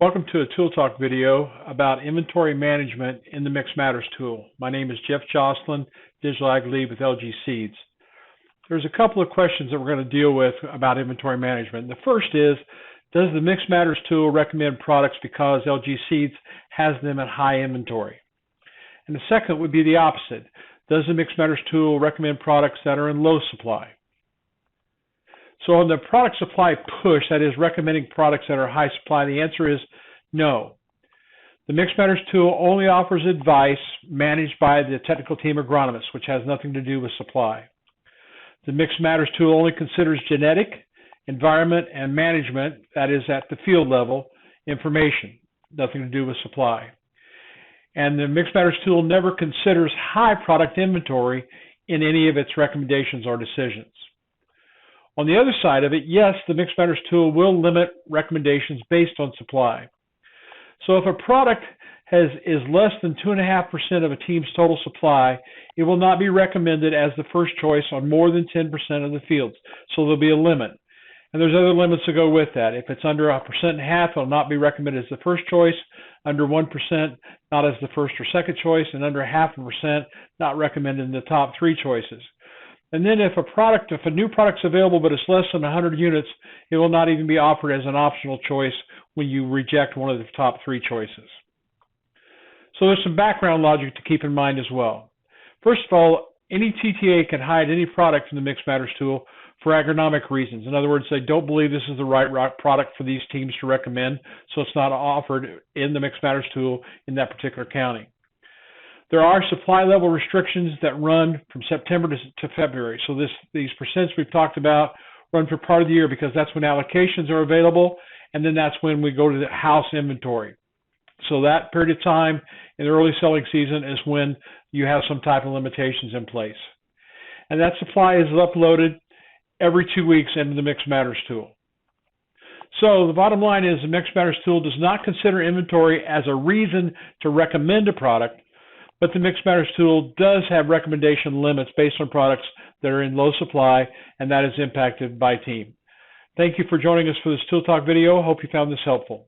Welcome to a Tool Talk video about inventory management in the Mix Matters tool. My name is Jeff Jocelyn, Digital Ag Lead with LG Seeds. There's a couple of questions that we're going to deal with about inventory management. The first is, does the Mix Matters tool recommend products because LG Seeds has them at high inventory? And the second would be the opposite. Does the Mix Matters tool recommend products that are in low supply? So on the product supply push, that is recommending products that are high supply, the answer is no. The Mix Matters tool only offers advice managed by the technical team agronomists, which has nothing to do with supply. The Mix Matters tool only considers genetic, environment, and management, that is at the field level, information, nothing to do with supply. And the Mix Matters tool never considers high product inventory in any of its recommendations or decisions. On the other side of it, yes, the Mix Matters tool will limit recommendations based on supply. So if a product is less than 2.5% of a team's total supply, it will not be recommended as the first choice on more than 10% of the fields. So there'll be a limit. And there's other limits to go with that. If it's under 1.5%, it will not be recommended as the first choice. Under 1%, not as the first or second choice. And under 0.5%, not recommended in the top three choices. And then if a new product's available but it's less than 100 units, it will not even be offered as an optional choice when you reject one of the top three choices. So there's some background logic to keep in mind as well. First of all, any TTA can hide any product in the Mix Matters tool for agronomic reasons. In other words, they don't believe this is the right product for these teams to recommend, so it's not offered in the Mix Matters tool in that particular county. There are supply level restrictions that run from September to February. So these percents we've talked about run for part of the year because that's when allocations are available, and then that's when we go to the house inventory. So that period of time in the early selling season is when you have some type of limitations in place. And that supply is uploaded every 2 weeks into the Mix Matters tool. So the bottom line is the Mix Matters tool does not consider inventory as a reason to recommend a product, but the Mix Matters tool does have recommendation limits based on products that are in low supply, and that is impacted by team. Thank you for joining us for this Tool Talk video. Hope you found this helpful.